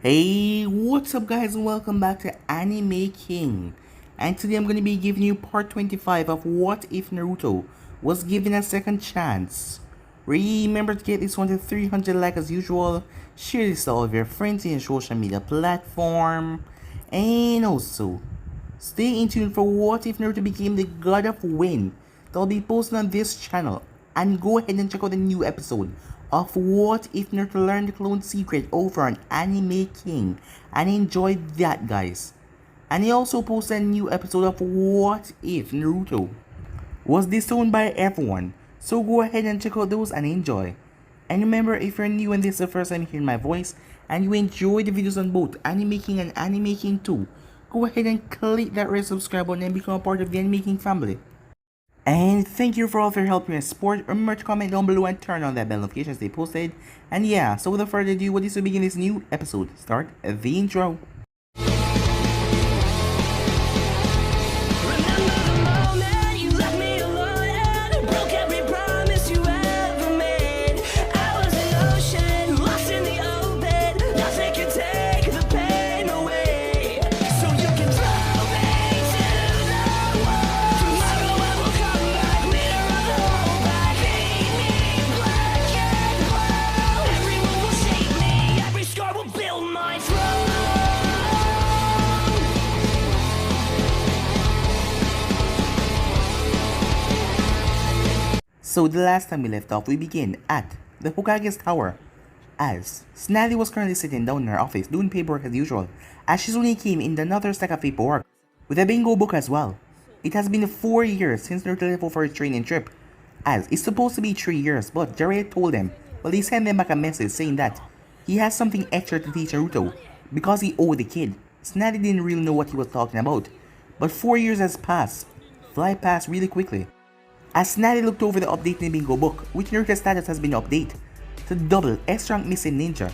Hey, what's up guys and welcome back to Anime King. And today I'm going to be giving you part 25 of What If Naruto Was Given a Second Chance. Remember to get this one to 300 likes as usual, share this to all of your friends in your social media platform, and also stay in tune for What If Naruto Became the God of Wind that will be posted on this channel, and go ahead and check out the new episode of What If Naruto Learned the Clone Secret over on Anime King, and enjoy that guys. And he also posted a new episode of What If Naruto Was Disowned by Everyone, so go ahead and check out those and enjoy. And remember, if you're new and this is the first time hearing my voice and you enjoy the videos on both Anime King and Anime King 2, go ahead and click that red subscribe button and become a part of the Anime King family. And thank you for all of your help and support. Remember to comment down below and turn on that bell notifications they posted. And yeah, so without further ado, what is to begin this new episode? Start the intro. So the last time we left off, we begin at the Hokage's tower, as Snally was currently sitting down in her office doing paperwork as usual, as Shizune came in another stack of paperwork, with a bingo book as well. It has been 4 years since Naruto left for his training trip, as it's supposed to be 3 years, but Jiraiya told them, well, he sent them back a message saying that he has something extra to teach Naruto, because he owed the kid. Snally didn't really know what he was talking about, but 4 years has passed, fly past really quickly. As Snally looked over the update in the bingo book, which Naruto's status has been updated to double S-rank missing ninja,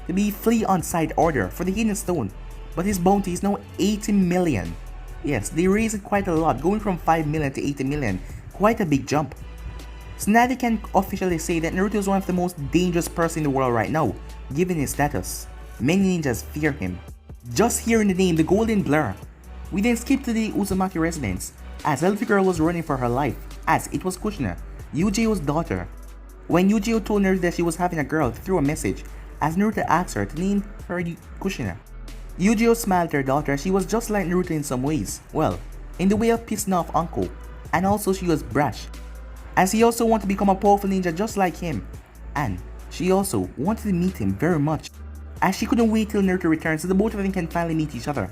to be flee on side order for the hidden stone, but his bounty is now 80 million. Yes, they raised it quite a lot, going from 5 million to 80 million, quite a big jump. Snally can officially say that Naruto is one of the most dangerous person in the world right now, given his status. Many ninjas fear him. Just hearing the name, the Golden Blur. We then skip to the Uzumaki residence, as a little girl was running for her life, as it was Kushina, Yujio's daughter. When Yujio told Naruto that she was having a girl through a message, as Naruto asked her to name her Kushina. Yujio smiled at her daughter as she was just like Naruto in some ways, well, in the way of pissing off uncle, and also she was brash, as he also wanted to become a powerful ninja just like him, and she also wanted to meet him very much, as she couldn't wait till Naruto returns so the both of them can finally meet each other.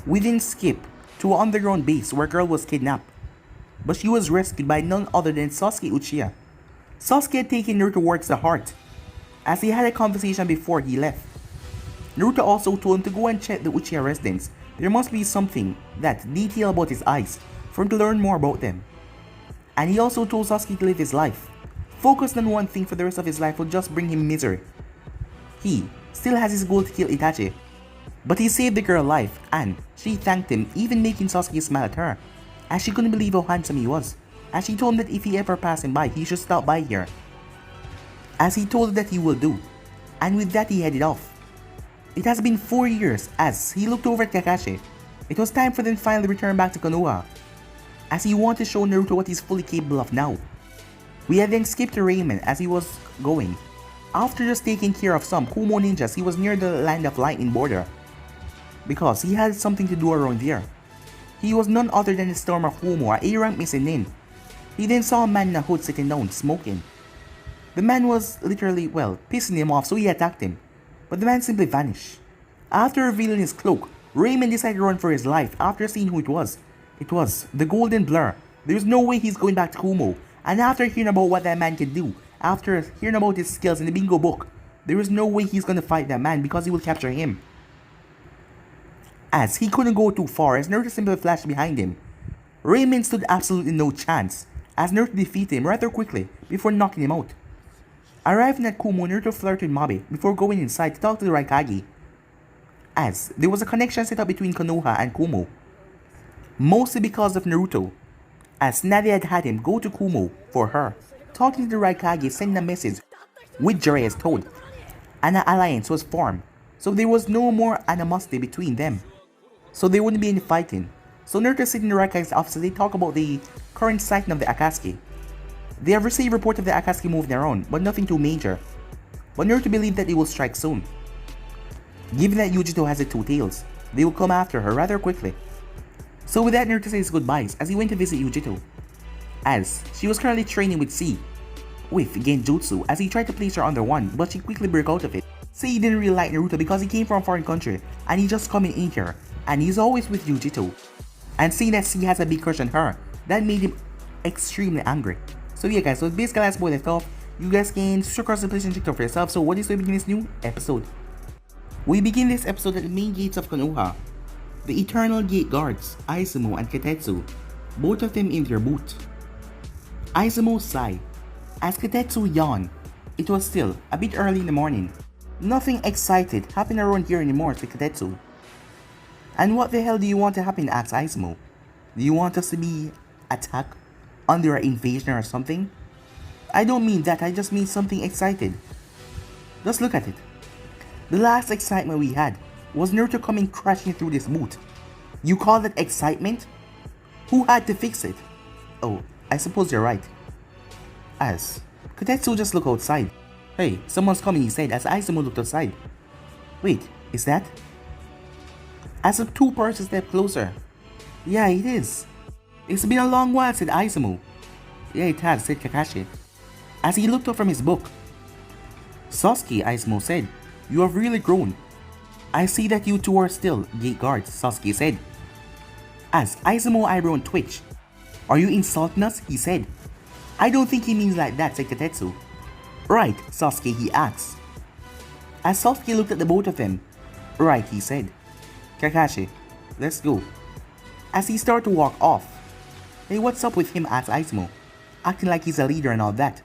We then skip to an underground base where a girl was kidnapped, but she was rescued by none other than Sasuke Uchiha. Sasuke had taken Naruto words to heart, as he had a conversation before he left. Naruto also told him to go and check the Uchiha residence. There must be something that detail about his eyes for him to learn more about them. And he also told Sasuke to live his life. Focused on one thing for the rest of his life will just bring him misery. He still has his goal to kill Itachi, but he saved the girl's life and she thanked him, even making Sasuke smile at her, as she couldn't believe how handsome he was, as she told him that if he ever passed him by, he should stop by here, as he told her that he will do, and with that he headed off. It has been 4 years as he looked over at Kakashi. It was time for them to finally return back to Konoha, as he wanted to show Naruto what he's fully capable of now. We had then skipped to Raymond as he was going. After just taking care of some Kumo ninjas, he was near the Land of Lightning border, because he had something to do around there. He was none other than the Storm of Kumo, a A-rank missing nin. He then saw a man in a hood sitting down, smoking. The man was literally, well, pissing him off, so he attacked him, but the man simply vanished. After revealing his cloak, Raymond decided to run for his life after seeing who it was. It was the Golden Blur. There's no way he's going back to Kumo, and after hearing about what that man can do, after hearing about his skills in the bingo book, there is no way he's gonna fight that man because he will capture him. As he couldn't go too far as Naruto simply flashed behind him. Raymond stood absolutely no chance, as Naruto defeated him rather quickly before knocking him out. Arriving at Kumo, Naruto flirted Mabe before going inside to talk to the Raikage, as there was a connection set up between Konoha and Kumo, mostly because of Naruto, as Nadia had him go to Kumo for her, talking to the Raikage, sending a message with Jiraiya's toad, and an alliance was formed. So there was no more animosity between them. So there wouldn't be any fighting. So Naruto sitting in the Raikai's office, they talk about the current sighting of the Akatsuki. They have received report of the Akatsuki moving around, but nothing too major. But Naruto believes that they will strike soon. Given that Yujito has the two tails, they will come after her rather quickly. So with that, Naruto says goodbyes as he went to visit Yujito, as she was currently training with C with Genjutsu as he tried to place her under one, but she quickly broke out of it. C didn't really like Naruto because he came from a foreign country and he just coming in here and he's always with Yujito. And seeing that C has a big crush on her, that made him extremely angry. So yeah guys, so basically that's what I thought. You guys can switch across the place and check it out for yourself. So what is we begin this new episode? We begin this episode at the main gates of Konoha. The Eternal Gate guards, Izumo and Katetsu, both of them in their boot. Izumo sighed as Katetsu yawned. It was still a bit early in the morning. Nothing excited happened around here anymore, said Katetsu. And what the hell do you want to happen, asked Izumo. Do you want us to be attacked under an invasion or something? I don't mean that, I just mean something excited. Just look at it. The last excitement we had was Naruto coming crashing through this boot. You call that excitement? Who had to fix it? Oh, I suppose you're right. As Katetsu just looked outside. Hey, someone's coming, he said as Izumo looked outside. Wait, is that? As the two persons stepped closer. Yeah, it is. It's been a long while, said Izumo. Yeah, it has, said Kakashi, as he looked up from his book. Sasuke, Izumo said, you have really grown. I see that you two are still gate guards, Sasuke said. As Izumo eyebrow twitched. Are you insulting us? He said. I don't think he means like that, said Katetsu. Right, Sasuke, he asked. As Sasuke looked at the both of them. Right, he said. Kakashi, let's go. As he started to walk off. Hey, what's up with him, asked Izumo, acting like he's a leader and all that.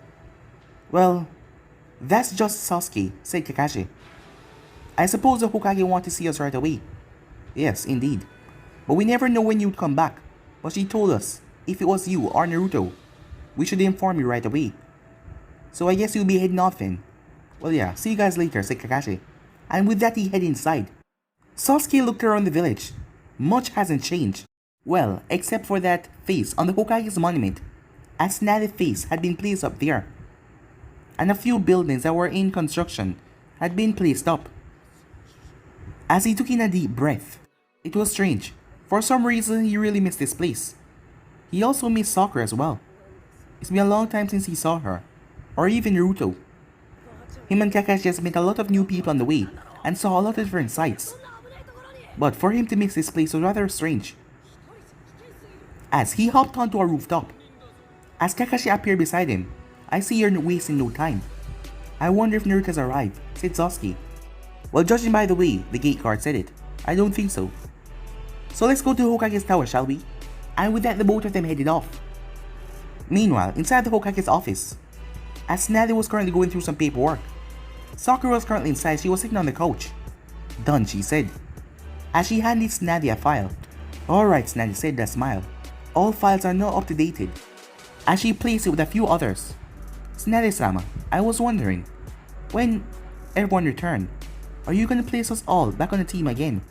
Well, that's just Sasuke, said Kakashi. I suppose the Hokage want to see us right away. Yes, indeed. But we never know when you'd come back. But she told us, if it was you or Naruto, we should inform you right away. So I guess you'll be heading off then. Well yeah, see you guys later, said Kakashi. And with that he headed inside. Sasuke looked around the village. Much hasn't changed. Well, except for that face on the Hokage's monument. A Tsunade face had been placed up there. And a few buildings that were in construction had been placed up. As he took in a deep breath, it was strange. For some reason, he really missed this place. He also missed Sakura as well. It's been a long time since he saw her, or even Naruto. Him and Kakashi just met a lot of new people on the way, and saw a lot of different sights. But for him to miss this place was rather strange. As he hopped onto a rooftop. As Kakashi appeared beside him, I see you're wasting no time. I wonder if Naruto's arrived, said Sasuke. Well, judging by the way the gate guard said it, I don't think so. So let's go to Hokage's tower, shall we? And with that, the both of them headed off. Meanwhile, inside the Hokage's office, as Tsunade was currently going through some paperwork. Sakura was currently inside, she was sitting on the couch. Done, she said, as she handed Tsunade a file. Alright, Tsunade said with a smile. All files are now up to date. As she placed it with a few others. Tsunade-sama, I was wondering, when everyone returned, are you gonna place us all back on the team again?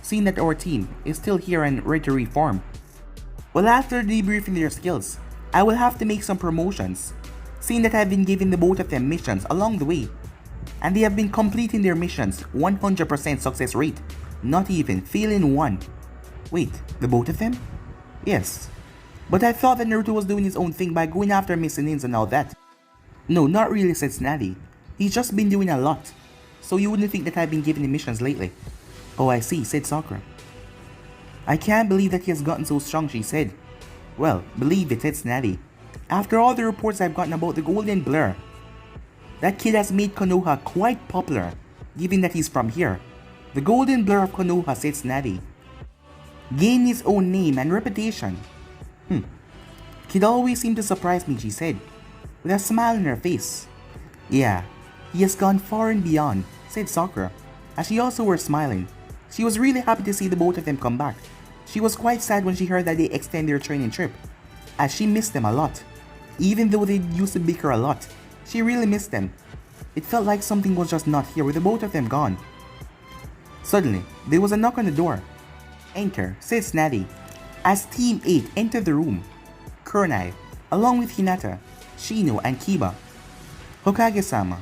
Seeing that our team is still here and ready to reform. Well, after debriefing their skills, I will have to make some promotions. Seeing that I've been giving the both of them missions along the way. And they have been completing their missions 100% success rate. Not even failing one. Wait, the both of them? Yes. But I thought that Naruto was doing his own thing by going after missing names and all that. No, not really, said Tsunade. He's just been doing a lot. So you wouldn't think that I've been giving him missions lately. Oh, I see, said Sakura. I can't believe that he has gotten so strong, she said. Well, believe it, said Tsunade. After all the reports I've gotten about the Golden Blur, that kid has made Konoha quite popular, given that he's from here. The Golden Blur of Konoha, said Tsunade. Gained his own name and reputation. Kid always seemed to surprise me, she said, with a smile on her face. Yeah, he has gone far and beyond, said Sakura, as she also was smiling. She was really happy to see the both of them come back. She was quite sad when she heard that they extend their training trip, as she missed them a lot. Even though they used to bicker a lot, she really missed them. It felt like something was just not here with the both of them gone. Suddenly, there was a knock on the door. Enter, said Snazzy. As Team 8 entered the room, Kurenai, along with Hinata, Shino, and Kiba. Hokage-sama,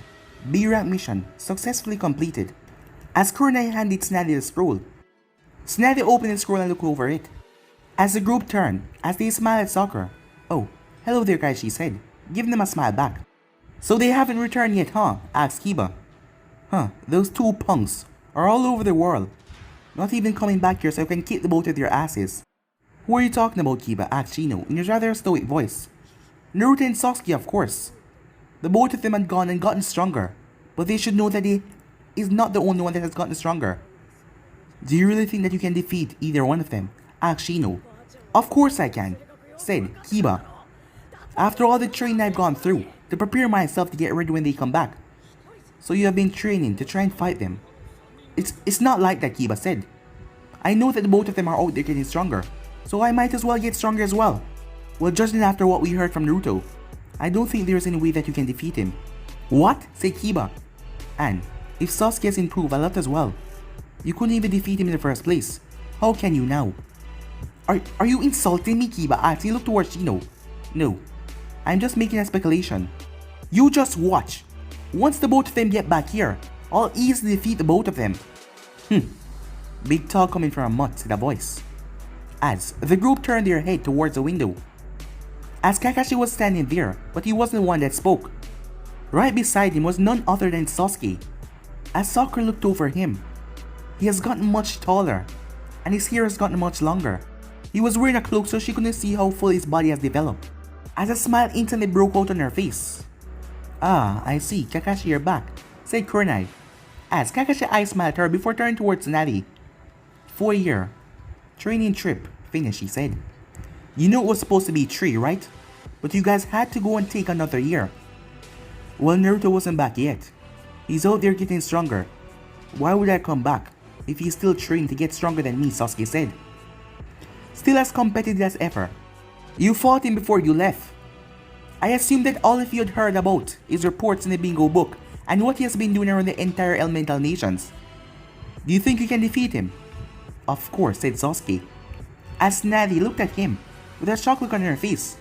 B-rank mission successfully completed. As Kurenai handed Snazzy the scroll, Snazzy opened the scroll and looked over it. As the group turned, as they smiled at Sakura, "Oh, hello there guys," she said, giving them a smile back. "So they haven't returned yet, huh?" asked Kiba. "Huh, those two punks are all over the world. Not even coming back here so I can kick the both of their asses." "Who are you talking about, Kiba?" asked Shino in his rather stoic voice. "Naruto and Sasuke, of course. The both of them had gone and gotten stronger, but they should know that he is not the only one that has gotten stronger." "Do you really think that you can defeat either one of them?" asked Shino. "Of course I can," said Kiba. "After all the training I've gone through to prepare myself to get ready when they come back." "So you have been training to try and fight them?" It's not like that," Kiba said. "I know that the both of them are out there getting stronger, so I might as well get stronger as well. Well, judging after what we heard from Naruto, I don't think there's any way that you can defeat him." "What?" said Kiba. "And if Sasuke has improved a lot as well, you couldn't even defeat him in the first place. How can you now?" Are you insulting me?" Kiba asked. He looked towards Shino. "No, I'm just making a speculation. You just watch. Once the both of them get back here, I'll easily defeat the both of them." Big talk coming from a mutt," said a voice, as the group turned their head towards the window. As Kakashi was standing there, but he wasn't the one that spoke. Right beside him was none other than Sasuke. As Sakura looked over him, he has gotten much taller, and his hair has gotten much longer. He was wearing a cloak so she couldn't see how full his body has developed. As a smile instantly broke out on her face. "Ah, I see, Kakashi, you're back," said Kurenai, as Kakashi eyes smiled at her before turning towards Nari. "4-year training trip finished," he said. "You know it was supposed to be 3, right? But you guys had to go and take another year." "Well, Naruto wasn't back yet. He's out there getting stronger. Why would I come back if he's still training to get stronger than me?" Sasuke said. "Still as competitive as ever. You fought him before you left. I assume that all of you had heard about his reports in the bingo book and what he has been doing around the entire elemental nations. Do you think you can defeat him?" "Of course," said Sasuke. As Nari looked at him with a shocked look on her face.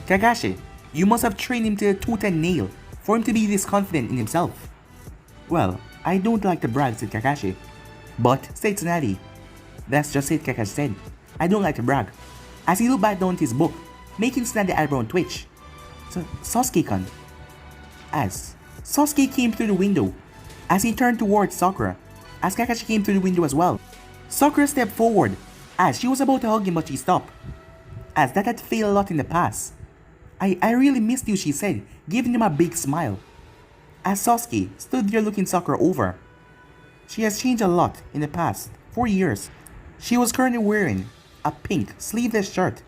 Kakashi, you must have trained him to a tooth and nail for him to be this confident in himself." "Well, I don't like to brag," said Kakashi. "But," said Tsunade. "That's just it," Kakashi said. "I don't like to brag." As he looked back down at his book, making Tsunade's eyebrow twitch. Sasuke-kun." As Sasuke came through the window, as he turned towards Sakura, as Kakashi came through the window as well. Sakura stepped forward, as she was about to hug him but she stopped, as that had failed a lot in the past. I really missed you," she said, giving him a big smile. As Sasuke stood there looking Sakura over. She has changed a lot in the past 4 years. She was currently wearing a pink sleeveless shirt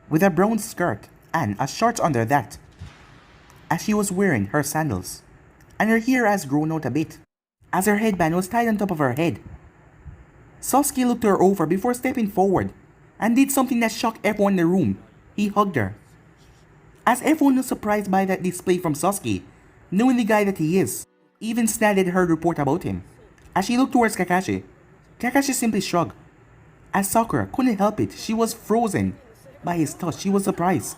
with a brown skirt and a shorts under that, as she was wearing her sandals, and her hair has grown out a bit, as her headband was tied on top of her head. Sasuke looked her over before stepping forward and did something that shocked everyone in the room. He hugged her. As everyone was surprised by that display from Sasuke, knowing the guy that he is, even Tsunade had heard report about him. As she looked towards Kakashi, Kakashi simply shrugged. As Sakura couldn't help it, she was frozen by his touch. She was surprised,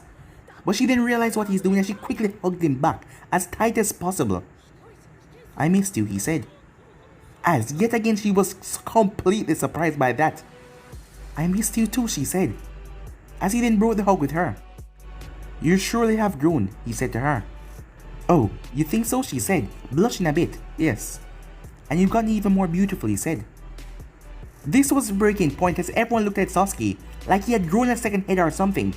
but she didn't realize what he's doing and she quickly hugged him back as tight as possible. "I missed you," he said. As yet again she was completely surprised by that. "I missed you too," she said, as he then broke the hug with her. "You surely have grown," he said to her. "Oh, you think so?" she said, blushing a bit. "Yes. And you've gotten even more beautiful," he said. This was the breaking point as everyone looked at Sasuke like he had grown a second head or something.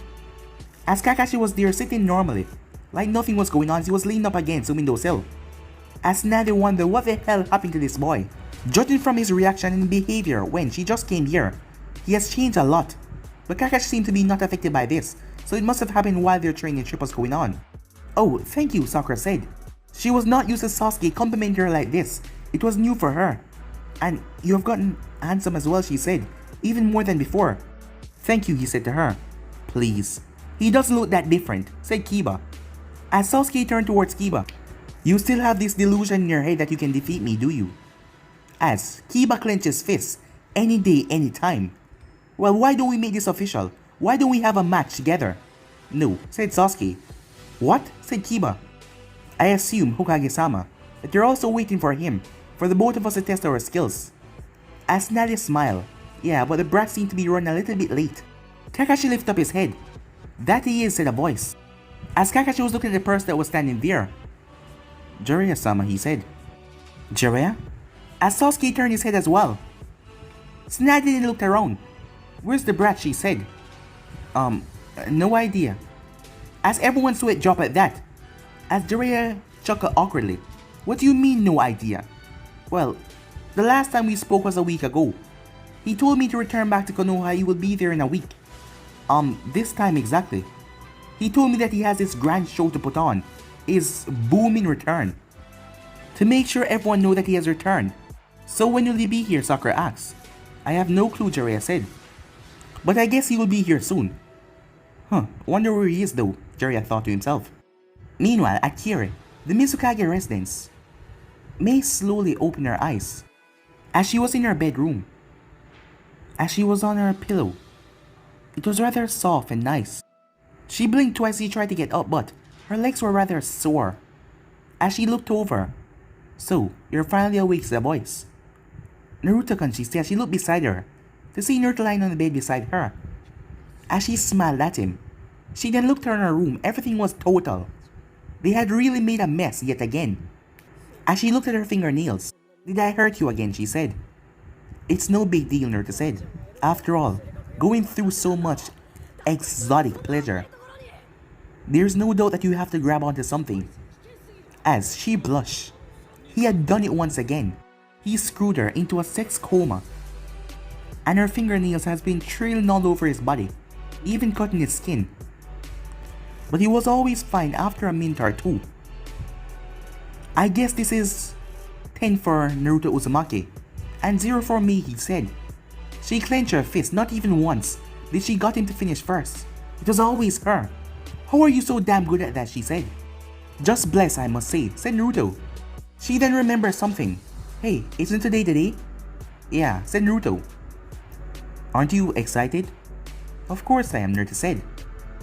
As Kakashi was there sitting normally, like nothing was going on as he was leaning up against the windowsill. As Nadia wondered what the hell happened to this boy. Judging from his reaction and behavior when she just came here, he has changed a lot. But Kakashi seemed to be not affected by this, so it must have happened while their training trip was going on. "Oh, thank you," Sakura said. She was not used to Sasuke complimenting her like this. It was new for her. "And you have gotten handsome as well," she said, "even more than before." "Thank you," he said to her. "Please. He doesn't look that different," said Kiba. As Sasuke turned towards Kiba. "You still have this delusion in your head that you can defeat me, do you?" as Kiba clenches fists. Any day, any time. Well, why don't we make this official? Why don't we have a match together? No, said Sasuke. What? Said Kiba. I assume, Hokage-sama, that you're also waiting for him, for the both of us to test our skills. As Nadia smiled, yeah, but the brat seemed to be running a little bit late. Kakashi lifted up his head. That he is, said a voice. As Kakashi was looking at the person that was standing there. Jiraiya-sama, he said. Jiraiya? As Sasuke turned his head as well. Nadia then looked around. Where's the brat, she said. No idea. As everyone's sweat dropped at that. As Jiraiya chuckled awkwardly. What do you mean, no idea? Well, the last time we spoke was a week ago. He told me to return back to Konoha, he will be there in a week. This time exactly. He told me that he has this grand show to put on. His booming return. To make sure everyone know that he has returned. So when will he be here, Sakura asked. I have no clue, Jiraiya said. But I guess he will be here soon. Wonder where he is though, Jiraiya thought to himself. Meanwhile, at Kiri, the Mizukage residence, Mei slowly opened her eyes. As she was in her bedroom. As she was on her pillow. It was rather soft and nice. She blinked twice as she tried to get up, but her legs were rather sore. As she looked over. So, you're finally awake, said a voice. Naruto-kun, she said as she looked beside her, to see Naruto lying on the bed beside her. As she smiled at him, she then looked around her room. Everything was total. They had really made a mess yet again. As she looked at her fingernails, did I hurt you again, she said. It's no big deal, Naruto said. After all, going through so much exotic pleasure. There's no doubt that you have to grab onto something. As she blushed, he had done it once again. He screwed her into a sex coma. And her fingernails has been trailing all over his body, even cutting his skin. But he was always fine after a minute or two. I guess this is 10 for Naruto Uzumaki, and 0 for me, he said. She clenched her fist. Not even once did she got him to finish first. It was always her. How are you so damn good at that, she said. Just bless, I must say, said Naruto. She then remembered something. Hey, isn't today the day? Yeah, said Naruto. Aren't you excited? Of course I am, Naruto said.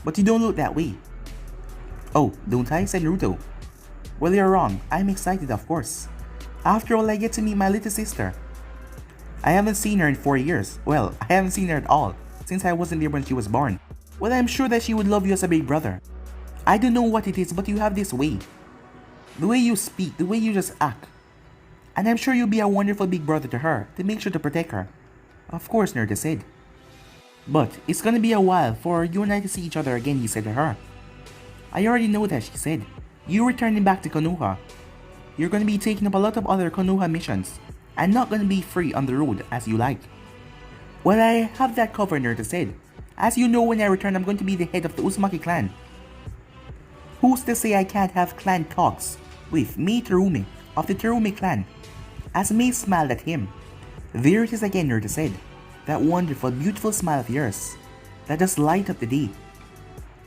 But you don't look that way. Oh, don't I? Said Naruto. Well, you're wrong. I'm excited, of course. After all, I get to meet my little sister. I haven't seen her in 4 years. Well, I haven't seen her at all, since I wasn't there when she was born. Well, I'm sure that she would love you as a big brother. I don't know what it is, but you have this way. The way you speak, the way you just act. And I'm sure you'll be a wonderful big brother to her, to make sure to protect her. Of course, Naruto said. But it's gonna be a while for you and I to see each other again, he said to her. I already know that, she said. You're returning back to Konoha. You're gonna be taking up a lot of other Konoha missions, and not gonna be free on the road as you like. Well, I have that covered, Naruto said. As you know, when I return, I'm going to be the head of the Uzumaki clan. Who's to say I can't have clan talks with Mei Terumi of the Terumi clan? As Mei smiled at him. There it is again, Naruto said. That wonderful, beautiful smile of yours. That just light up the day.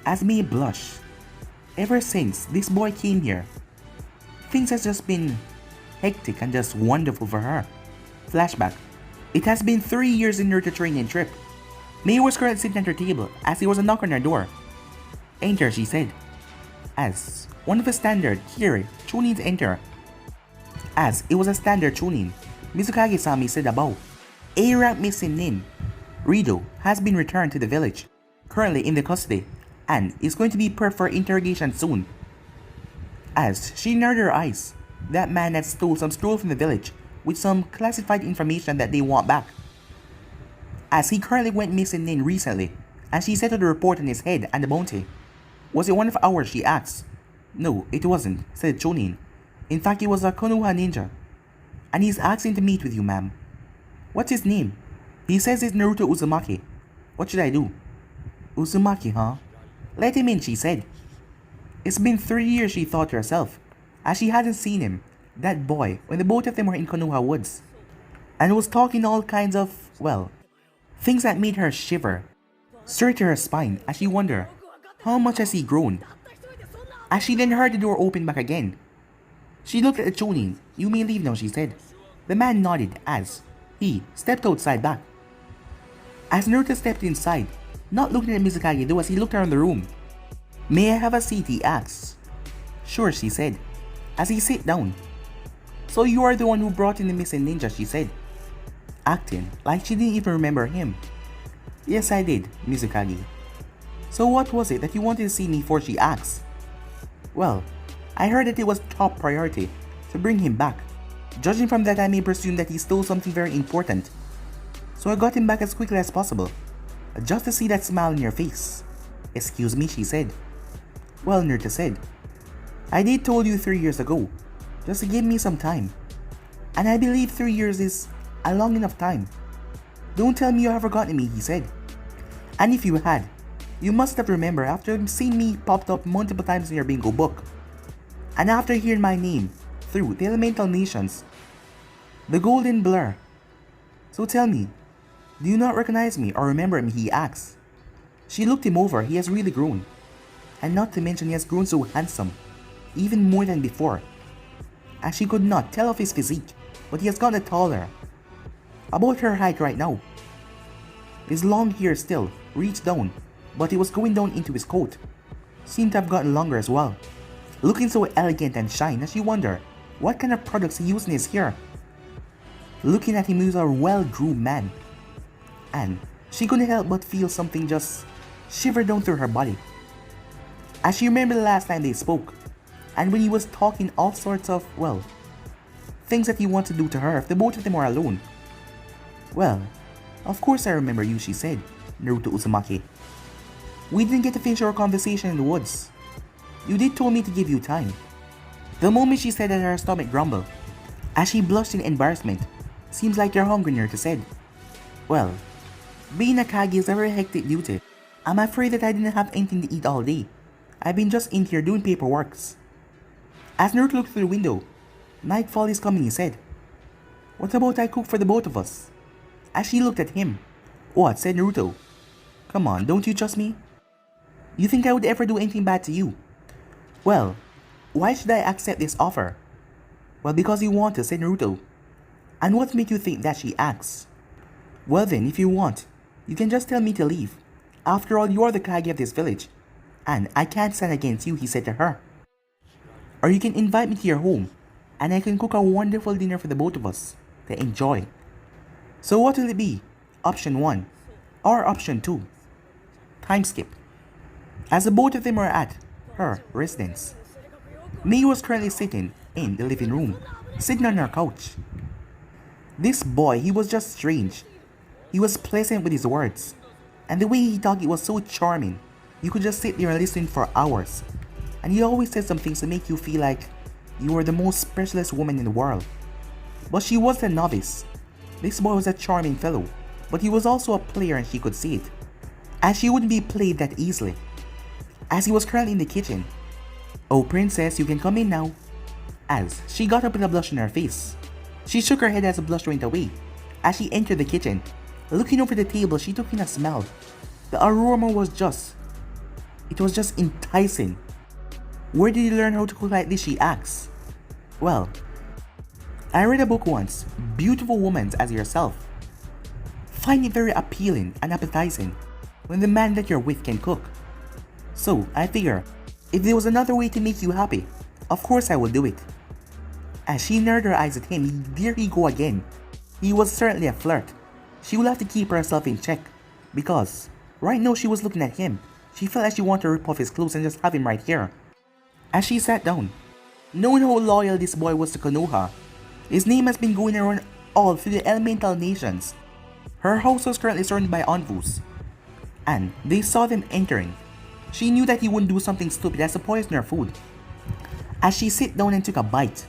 As Mei blushed. Ever since this boy came here, things has just been hectic and just wonderful for her. Flashback. It has been 3 years in Naruto training trip. Mei was currently sitting at her table as there was a knock on her door. Enter, she said. As one of the standard Kiri Chunins enter. As it was a standard Chunin, Mizukage-sama said above. A-rank missing Nin, Rido, has been returned to the village, currently in the custody, and is going to be put for interrogation soon. As she narrowed her eyes, that man had stole some scroll from the village with some classified information that they want back. As he currently went missing Nin recently, and she settled the report on his head and the bounty. Was it one of ours, she asked. No, it wasn't, said Chunin. In fact, he was a Konoha ninja. And he's asking to meet with you, ma'am. What's his name? He says it's Naruto Uzumaki. What should I do? Uzumaki, huh? Let him in, she said. It's been 3 years, she thought to herself, as she hadn't seen him, that boy, when the both of them were in Konoha Woods, and was talking all kinds of, well, things that made her shiver, straight to her spine as she wondered, how much has he grown? As she then heard the door open back again. She looked at the Chunin. You may leave now, she said. The man nodded as he stepped outside back. As Naruto stepped inside, not looking at Mizukage though as he looked around the room. "May I have a seat?" he asked. "Sure," she said, as he sat down. "So you are the one who brought in the missing ninja," she said, acting like she didn't even remember him. "Yes, I did, Mizukage." "So what was it that you wanted to see me for?" she asked. "Well, I heard that it was top priority to bring him back. Judging from that, I may presume that he stole something very important. So I got him back as quickly as possible, just to see that smile on your face." "Excuse me," she said. "Well," Naruto said, "I did told you 3 years ago, just to give me some time. And I believe 3 years is a long enough time. Don't tell me you have forgotten me," he said. "And if you had, you must have remembered after seeing me popped up multiple times in your bingo book. And after hearing my name through the elemental nations, the golden blur. So tell me, do you not recognize me or remember me?" he asked. She looked him over. He has really grown. And not to mention he has grown so handsome, even more than before. As she could not tell of his physique, but he has gotten taller. About her height right now. His long hair still reached down, but it was going down into his coat. Seemed to have gotten longer as well. Looking so elegant and shine as she wondered what kind of products he used in his hair. Looking at him, he was a well-groomed man. And she couldn't help but feel something just shiver down through her body. As she remembered the last time they spoke, and when he was talking all sorts of, well, things that he wanted to do to her if the both of them were alone. "Well, of course I remember you," she said, "Naruto Uzumaki. We didn't get to finish our conversation in the woods. You did told me to give you time." The moment she said that, her stomach grumbled. As she blushed in embarrassment. "Seems like you're hungry," Naruto said. "Well, being a Kage is a very hectic duty. I'm afraid that I didn't have anything to eat all day. I've been just in here doing paperworks." As Naruto looked through the window, "Nightfall is coming," he said. "What about I cook for the both of us?" As she looked at him. "What?" said Naruto. "Come on, don't you trust me? You think I would ever do anything bad to you?" "Well, why should I accept this offer?" "Well, because you want to," said Naruto. "And what made you think that?" she asked. "Well then, if you want, you can just tell me to leave. After all, you are the Kage of this village, and I can't stand against you," he said to her. "Or you can invite me to your home, and I can cook a wonderful dinner for the both of us to enjoy. So what will it be? Option 1 or option 2? Time skip." As the both of them were at her residence, Mei was currently sitting in the living room, sitting on her couch. This boy, he was just strange. He was pleasant with his words, and the way he talked, it was so charming. You could just sit there and listen for hours. And he always said some things to make you feel like you were the most specialist woman in the world. But she was a novice. This boy was a charming fellow, but he was also a player, and she could see it, as she wouldn't be played that easily. As he was currently in the kitchen. "Oh, princess, you can come in now." As she got up with a blush on her face. She shook her head as the blush went away. As she entered the kitchen, looking over the table, she took in a smell. The aroma was just enticing. "Where did you learn how to cook like this?" she asked. "Well, I read a book once, Beautiful Women as Yourself. Find it very appealing and appetizing when the man that you're with can cook. So I figure, if there was another way to make you happy, of course I would do it." As she narrowed her eyes at him, there he go again. He was certainly a flirt. She would have to keep herself in check, because right now she was looking at him. She felt like she wanted to rip off his clothes and just have him right here. As she sat down, knowing how loyal this boy was to Konoha, his name has been going around all through the elemental nations. Her house was currently surrounded by envoys, and they saw them entering. She knew that he wouldn't do something stupid as to poison her food. As she sat down and took a bite.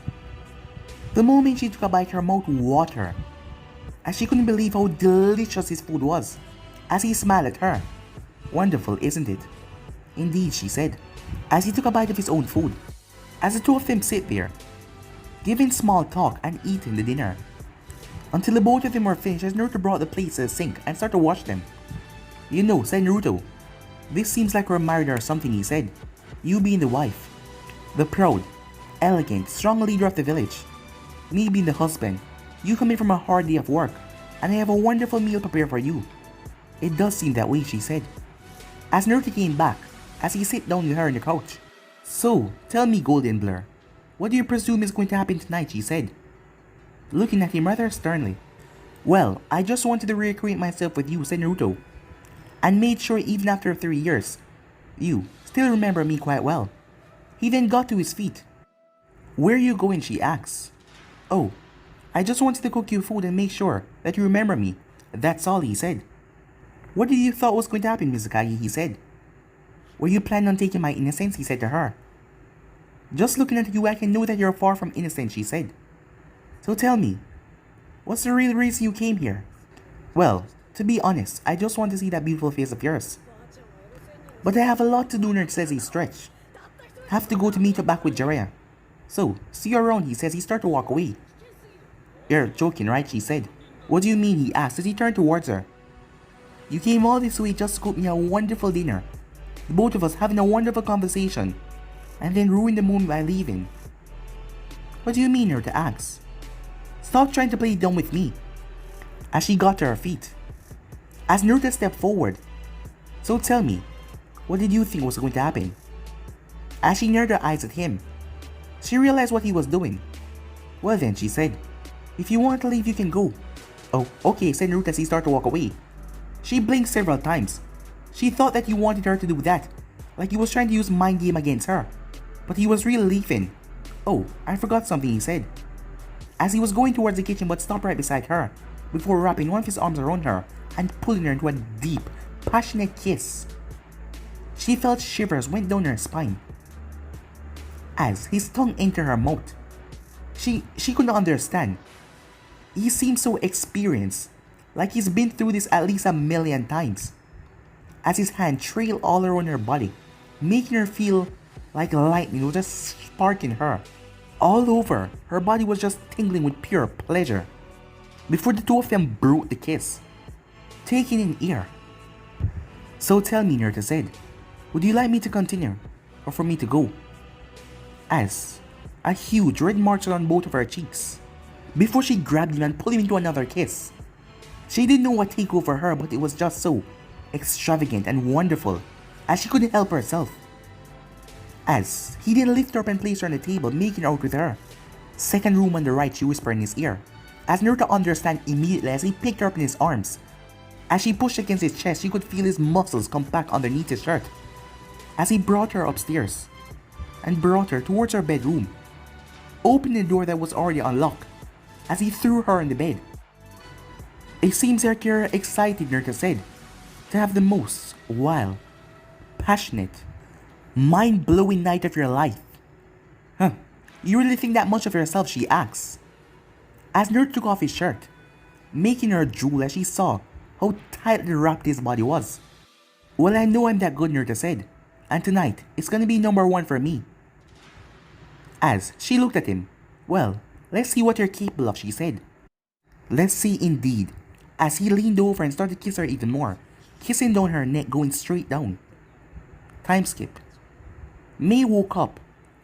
The moment she took a bite, her mouth watered, as she couldn't believe how delicious his food was. As he smiled at her. "Wonderful, isn't it?" "Indeed," she said, as he took a bite of his own food. As the two of them sit there, giving small talk and eating the dinner, until the both of them were finished, as Naruto brought the plates to the sink and started to wash them. "You know," said Naruto, "this seems like we're married or something," he said. "You being the wife, the proud, elegant, strong leader of the village. Me being the husband, You come in from a hard day of work, and I have a wonderful meal prepared for you. It does seem that way, she said. As Naruto came back, as he sat down with her on the couch. So, tell me, Golden Blur, what do you presume is going to happen tonight, she said, looking at him rather sternly. Well, I just wanted to reacquaint myself with you, said Naruto, and made sure even after 3 years, you still remember me quite well. He then got to his feet. Where are you going, she asked. Oh, I just wanted to cook you food and make sure that you remember me. That's all, he said. What did you thought was going to happen, Mizukagi, he said. Were you planning on taking my innocence, he said to her. Just looking at you, I can know that you're far from innocent, she said. So tell me, what's the real reason you came here? Well, to be honest, I just want to see that beautiful face of yours. But I have a lot to do, Nerd says he stretched. Have to go to meet up back with Jiraiya. So, see you around, he says. He started to walk away. You're joking, right, she said. What do you mean, he asked as he turned towards her. You came all this way just to cook me a wonderful dinner. The both of us having a wonderful conversation. And then ruin the moment by leaving. What do you mean, Naruto asked. Stop trying to play dumb with me. As she got to her feet. As Naruto stepped forward. So tell me, what did you think was going to happen? As she narrowed her eyes at him, she realized what he was doing. Well then, she said, if you want to leave, you can go. Oh, okay, said Naruto as he started to walk away. She blinked several times. She thought that he wanted her to do that, like he was trying to use mind game against her. But he was really leaving. Oh, I forgot something, he said. As he was going towards the kitchen but stopped right beside her, before wrapping one of his arms around her and pulling her into a deep, passionate kiss. She felt shivers went down her spine. As his tongue entered her mouth, she could not understand. He seemed so experienced, like he's been through this at least 1,000,000 times. As his hand trailed all around her body, making her feel like lightning was just sparking her. All over, her body was just tingling with pure pleasure. Before the two of them broke the kiss, taking in air. So tell me, Naruto said, would you like me to continue, or for me to go? As a huge red marked on both of her cheeks, before she grabbed him and pulled him into another kiss. She didn't know what take over her, but it was just so extravagant and wonderful, as she couldn't help herself. As he then lifted her up and placed her on the table, making out with her. Second room on the right, she whispered in his ear. As Naruto understood immediately as he picked her up in his arms. As she pushed against his chest, she could feel his muscles compact underneath his shirt. As he brought her upstairs, and brought her towards her bedroom, opening the door that was already unlocked, as he threw her in the bed. It seems like you're excited, Naruto said, to have the most wild, passionate, mind-blowing night of your life. Huh, you really think that much of yourself, she asked. As Naruto took off his shirt, making her drool as she saw how tightly wrapped his body was. Well, I know I'm that good, Naruto said, and tonight it's gonna be #1 for me. As she looked at him, well, let's see what you're capable of, she said. Let's see indeed, as he leaned over and started to kiss her even more, kissing down her neck going straight down. Time skip. May woke up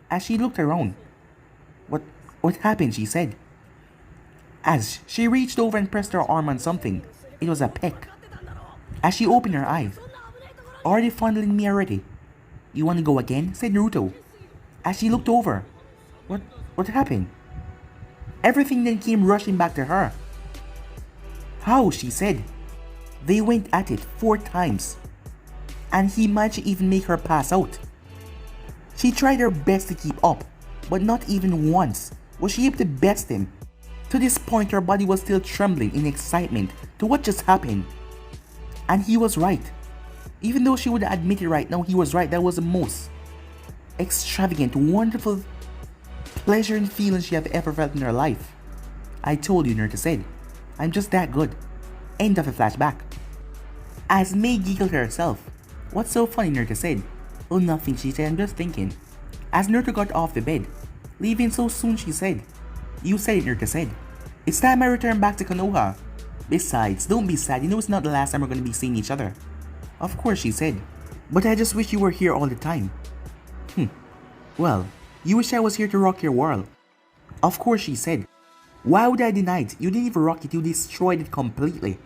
as she looked around. What happened, she said. As she reached over and pressed her arm on something, it was a peck. As she opened her eyes, are they fondling me already? You want to go again? Said Naruto. As she looked over, what happened? Everything then came rushing back to her. How? She said. They went at it 4 times, and he managed to even make her pass out. She tried her best to keep up, but not even once was she able to best him. To this point, her body was still trembling in excitement to what just happened. And he was right. Even though she would admit it right now, he was right. That was the most extravagant, wonderful pleasure and feeling she have ever felt in her life. I told you, Naruto said. I'm just that good. End of the flashback. As May giggled to herself. What's so funny, Naruto said. Oh, nothing, she said. I'm just thinking. As Naruto got off the bed. Leaving so soon, she said. You said it, Naruto said. It's time I return back to Konoha. Besides, don't be sad. You know it's not the last time we're going to be seeing each other. Of course, she said. But I just wish you were here all the time. Well, you wish I was here to rock your world. Of course, she said. Why would I deny it? You didn't even rock it, you destroyed it completely.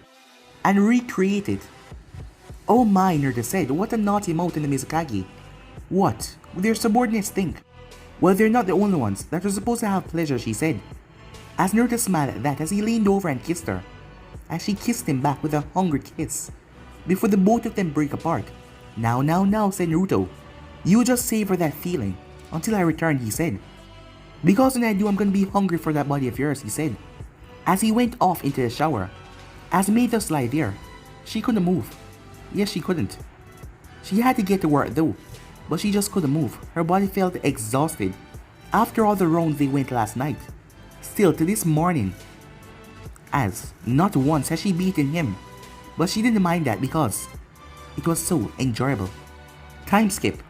And recreate it. Oh my, Naruto said, what a naughty mouth in the Mizukage. What? Would their subordinates think? Well, they're not the only ones that are supposed to have pleasure, she said. As Naruto smiled at that as he leaned over and kissed her. And she kissed him back with a hungry kiss. Before the both of them break apart. Now, said Naruto. You just savor that feeling. Until I return, he said. Because when I do, I'm gonna be hungry for that body of yours, he said. As he went off into the shower. As Mathos lie there. She couldn't move. Yes, she couldn't. She had to get to work though. But she just couldn't move. Her body felt exhausted. After all the rounds they went last night. Still to this morning. As not once has she beaten him. But she didn't mind that because it was so enjoyable. Time skip.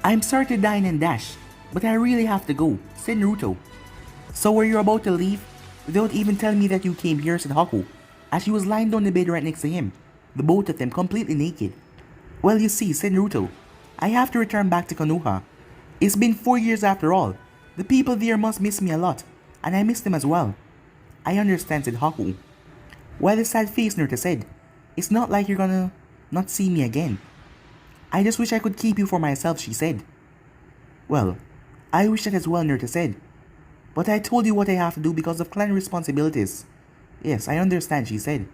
I'm sorry to dine and dash, but I really have to go, said Naruto. So were you about to leave? Without even telling me that you came here, said Haku, as she was lying on the bed right next to him, the both of them completely naked. Well, you see, said Naruto, I have to return back to Konoha. It's been 4 years after all. The people there must miss me a lot, and I miss them as well. I understand, said Haku. While the sad face Naruto said, it's not like you're gonna not see me again. I just wish I could keep you for myself, she said. Well, I wish that as well, Naruto said. But I told you what I have to do because of clan responsibilities. Yes, I understand, she said.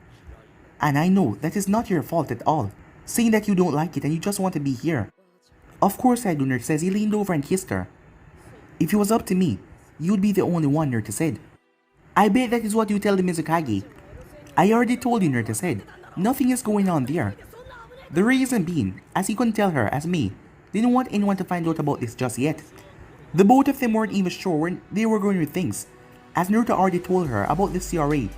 And I know that is not your fault at all, saying that you don't like it and you just want to be here. Of course I do, Naruto says. He leaned over and kissed her. If it was up to me, you'd be the only one, Naruto said. I bet that is what you tell the Mizukage. I already told you, Naruto said. Nothing is going on there. The reason being, as he couldn't tell her, as me, didn't want anyone to find out about this just yet. The both of them weren't even sure when they were going with things, as Naruto already told her about the CRA.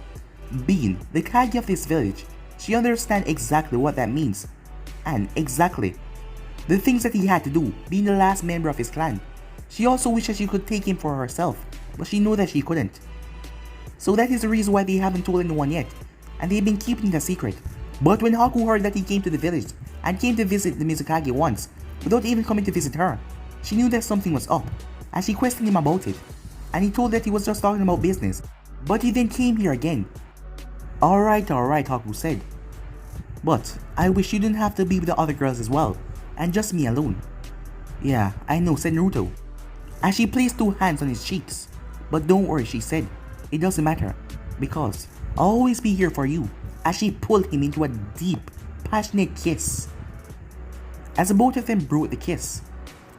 Being the Kage of this village, she understands exactly what that means. And exactly the things that he had to do, being the last member of his clan. She also wishes she could take him for herself, but she knew that she couldn't. So that is the reason why they haven't told anyone yet, and they've been keeping it a secret. But when Haku heard that he came to the village and came to visit the Mizukage once, without even coming to visit her, she knew that something was up, and she questioned him about it, and he told that he was just talking about business, but he then came here again. Alright, Haku said. But I wish you didn't have to be with the other girls as well, and just me alone. Yeah, I know, said Naruto, as she placed 2 hands on his cheeks. But don't worry, she said, it doesn't matter, because I'll always be here for you, as she pulled him into a deep, passionate kiss. As the both of them broke the kiss.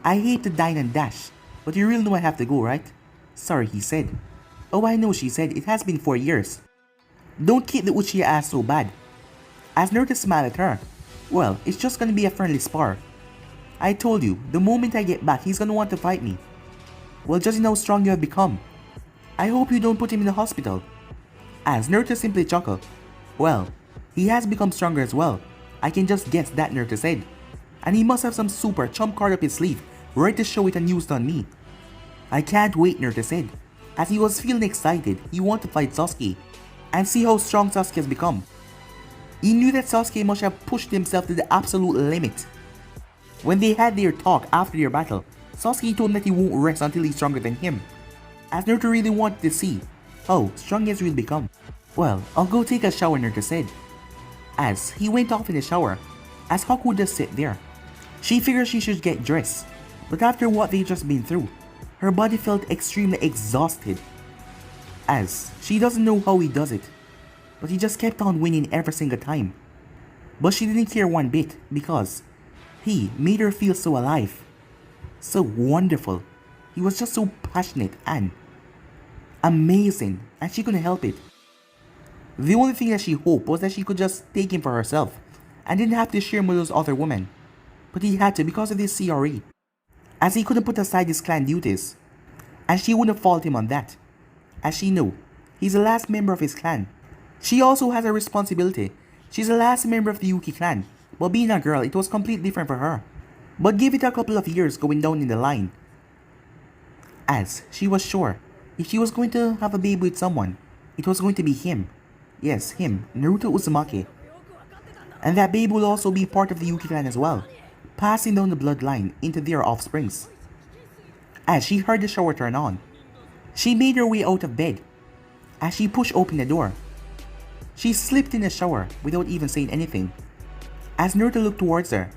I hate to dine and dash, but you really know I have to go, right? Sorry, he said. Oh, I know, she said, it has been 4 years. Don't kick the Uchiha ass so bad. As Naruto smiled at her. Well, it's just gonna be a friendly spar. I told you, the moment I get back, he's gonna want to fight me. Well, just how strong you have become. I hope you don't put him in the hospital. As Naruto simply chuckled. Well, he has become stronger as well. I can just guess that, Naruto said. And he must have some super trump card up his sleeve, ready to show it and use it on me. I can't wait, Naruto said. As he was feeling excited, he wanted to fight Sasuke, and see how strong Sasuke has become. He knew that Sasuke must have pushed himself to the absolute limit. When they had their talk after their battle, Sasuke told him that he won't rest until he's stronger than him. As Naruto really wanted to see how strong he has really become. Well, I'll go take a shower, Naruto said. As he went off in the shower, as Haku would just sit there. She figured she should get dressed, but after what they'd just been through, her body felt extremely exhausted. As she doesn't know how he does it, but he just kept on winning every single time. But she didn't care one bit because he made her feel so alive, so wonderful. He was just so passionate and amazing, and she couldn't help it. The only thing that she hoped was that she could just take him for herself and didn't have to share him with those other women. But he had to because of this CRE, as he couldn't put aside his clan duties, and she wouldn't fault him on that, as she knew he's the last member of his clan. She also has a responsibility. She's the last member of the Yuki clan, but being a girl, it was completely different for her. But give it a couple of years going down in the line, as she was sure if she was going to have a baby with someone, it was going to be him. Yes, him, Naruto Uzumaki. And that baby will also be part of the Yuki clan as well, passing down the bloodline into their offsprings. As she heard the shower turn on, she made her way out of bed. as she pushed open the door. She slipped in the shower without even saying anything. As Naruto looked towards her.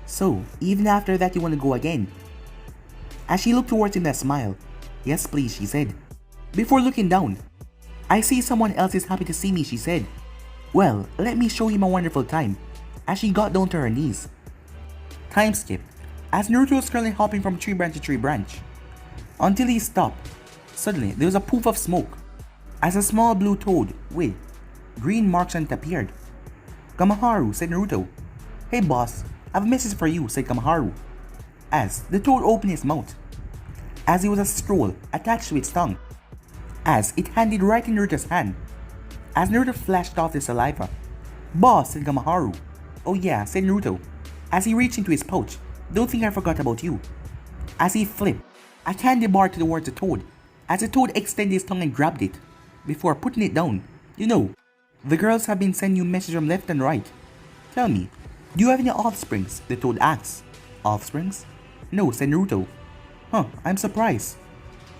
So, even after that you want to go again? As she looked towards him, that smile. Yes please, she said. Before looking down. I see someone else is happy to see me, she said. Well, let me show him a wonderful time. As she got down to her knees. Time skip. As Naruto was currently hopping from tree branch to tree branch. Until he stopped. Suddenly, there was a poof of smoke. As a small blue toad with green marks on it appeared. Kamaharu, said Naruto. Hey boss, I have a message for you, said Kamaharu. As the toad opened his mouth. As it was a scroll attached to its tongue. As it handed right in Naruto's hand. As Naruto flashed off the saliva. Boss, said Kamaharu. Oh yeah, said Naruto. As he reached into his pouch. Don't think I forgot about you. As he flipped a candy bar towards the toad. As the toad extended his tongue and grabbed it. Before putting it down. You know, the girls have been sending you messages from left and right. Tell me, do you have any offsprings? The toad asked. Offsprings? No, said Naruto. Huh, I'm surprised.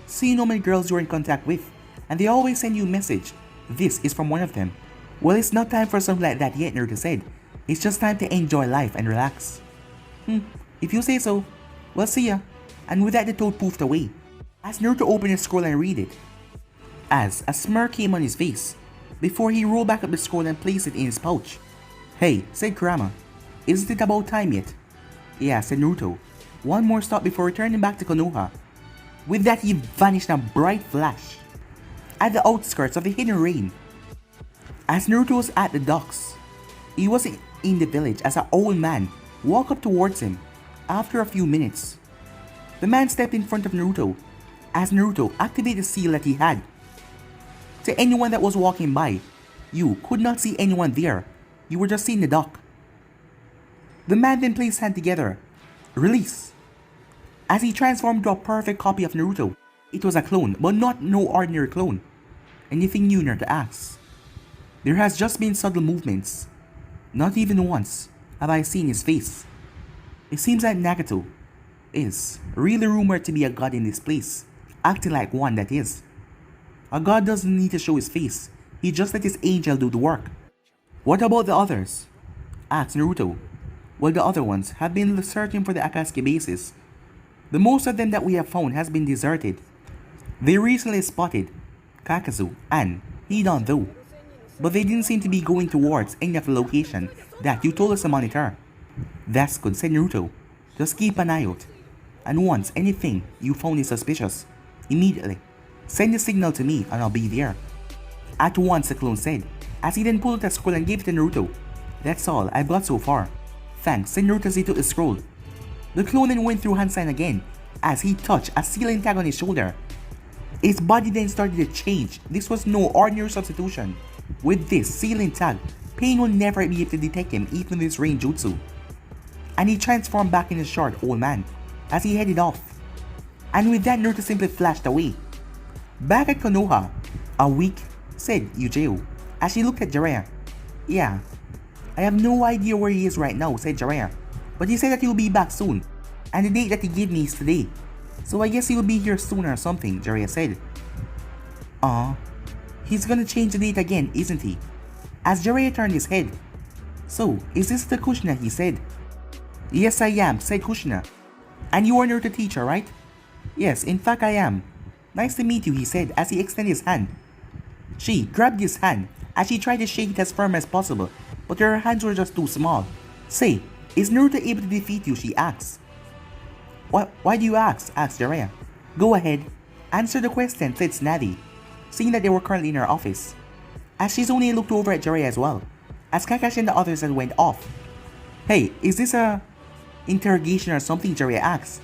See how many girls you're in contact with, and they always send you a message. This is from one of them. Well, it's not time for something like that yet, Naruto said. It's just time to enjoy life and relax. If you say so. Well, see ya. And with that, the toad poofed away. As Naruto opened his scroll and read it. As a smirk came on his face. Before he rolled back up the scroll and placed it in his pouch. Hey, said Kurama. Isn't it about time yet? Yeah, said Naruto. One more stop before returning back to Konoha. With that, he vanished in a bright flash. At the outskirts of the hidden rain. As Naruto was at the docks. He was in the village as an old man walked up towards him. After a few minutes. The man stepped in front of Naruto. As Naruto activated the seal that he had. To anyone that was walking by, you could not see anyone there. You were just seeing the dock. The man then placed his hand together. Release. As he transformed to a perfect copy of Naruto. It was a clone, but not no ordinary clone. Anything new, Naruto asked. There has just been subtle movements. Not even once have I seen his face. It seems that Nagato is really rumored to be a god in this place, acting like one that is. A god doesn't need to show his face, he just let his angel do the work. What about the others? Asked Naruto. Well, the other ones have been searching for the Akatsuki bases. The most of them that we have found has been deserted. They recently spotted Kakazu and Hidan though, but they didn't seem to be going towards any of the location that you told us to monitor. That's good, said Naruto. Just keep an eye out. And once anything you found is suspicious, immediately send a signal to me and I'll be there. At once, the clone said, as he then pulled out a scroll and gave it to Naruto. That's all I've got so far. Thanks, said Naruto as he took the scroll. The clone then went through hand sign again, as he touched a sealing tag on his shoulder. His body then started to change. This was no ordinary substitution. With this sealing tag, pain will never be able to detect him even with this rain jutsu. And he transformed back into a short old man, as he headed off. And with that, Naruto simply flashed away. Back at Konoha, a week, said Yujiro, as she looked at Jiraiya. Yeah, I have no idea where he is right now, said Jiraiya, but he said that he will be back soon, and the date that he gave me is today, so I guess he will be here soon or something, Jiraiya said. He's gonna change the date again, isn't he? As Jiraiya turned his head. So, is this the Kushina, he said. Yes I am, said Kushina. And you are Naruto teacher, right? Yes, in fact I am. Nice to meet you, he said as he extended his hand. She grabbed his hand as she tried to shake it as firm as possible, but her hands were just too small. Say, is Naruto able to defeat you, she asked. Why do you ask? Asked Jiraiya. Go ahead. Answer the question, said Snazzy, seeing that they were currently in her office. As Shizune looked over at Jiraiya as well, as Kakashi and the others had went off. Hey, is this a interrogation or something, Jiraiya asked.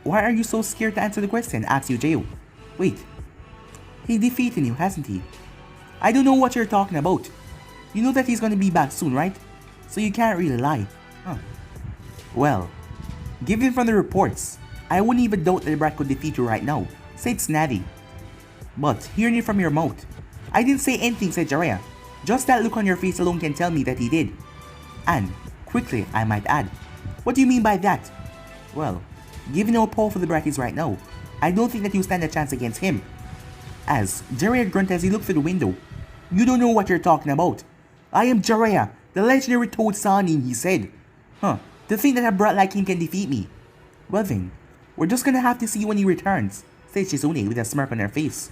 Why are you so scared to answer the question? Asked Yujiro. Wait, he defeated you, hasn't he? I don't know what you're talking about. You know that he's gonna be back soon, right? So you can't really lie. Huh. Well, given from the reports, I wouldn't even doubt that the brat could defeat you right now, said Snazzy. But hearing it from your mouth, I didn't say anything, said Jiraiya. Just that look on your face alone can tell me that he did. And, quickly, I might add. What do you mean by that? Well, given how powerful the brat is right now, I don't think that you stand a chance against him. as Jiraiya grunted as he looked through the window. You don't know what you're talking about. I am Jiraiya, the legendary Toad Sanin, he said. Huh, to think that a brat like him can defeat me. Well then, we're just gonna have to see when he returns, said Shizune with a smirk on her face,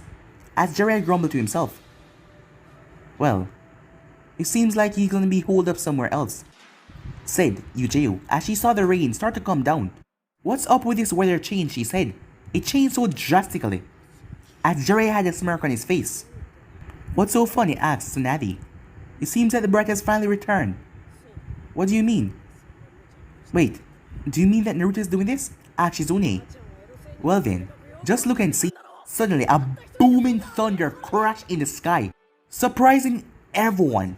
as Jiraiya grumbled to himself. Well, it seems like he's gonna be holed up somewhere else, said Yujiro as she saw the rain start to come down. What's up with this weather change, she said. It changed so drastically, as Jiraiya had a smirk on his face. What's so funny, asked Tsunade. It seems that the brat has finally returned. What do you mean? Wait, do you mean that Naruto is doing this? Asked Shizune. Well then, just look and see. Suddenly, a booming thunder crashed in the sky, surprising everyone,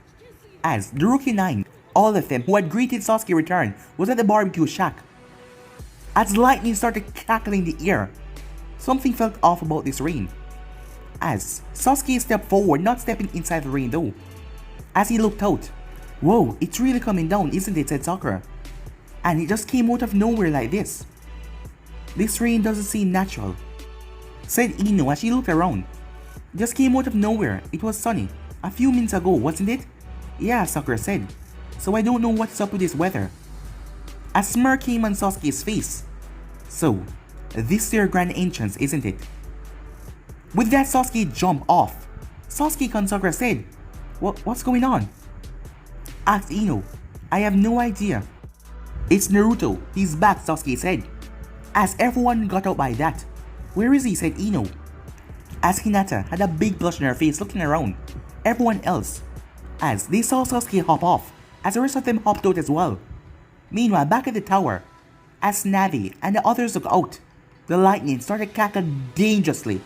as the Rookie 9, all of them who had greeted Sasuke's return, was at the barbecue shack. As lightning started crackling in the air, something felt off about this rain. As Sasuke stepped forward, not stepping inside the rain though. As he looked out, whoa, it's really coming down, isn't it, said Sakura. And it just came out of nowhere like this. This rain doesn't seem natural, said Ino as she looked around. It just came out of nowhere. It was sunny a few minutes ago, wasn't it? Yeah, Sakura said. So I don't know what's up with this weather. A smirk came on Sasuke's face. So, this is your grand entrance, isn't it? With that, Sasuke jumped off. Sasuke-kun, Sakura said. What's going on? Asked Ino. I have no idea. It's Naruto. He's back, Sasuke said. As everyone got out by that. Where is he, said Ino. As Hinata had a big blush on her face looking around everyone else, as they saw Sasuke hop off, as the rest of them hopped out as well. Meanwhile, back at the tower, as Navi and the others looked out, the lightning started crackling dangerously.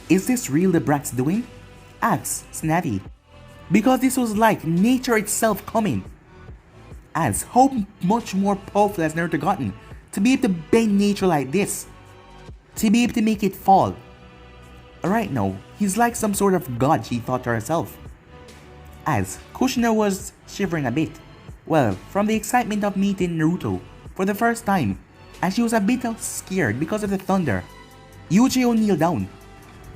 Is this real the brat's doing? Asked Snavi. Because this was like nature itself coming. As how much more powerful has Naruto gotten to be able to bend nature like this? To be able to make it fall. Right now, he's like some sort of god, she thought to herself. As Kushina was shivering a bit. Well, from the excitement of meeting Naruto for the first time, and she was a bit scared because of the thunder. Yujiro kneeled down.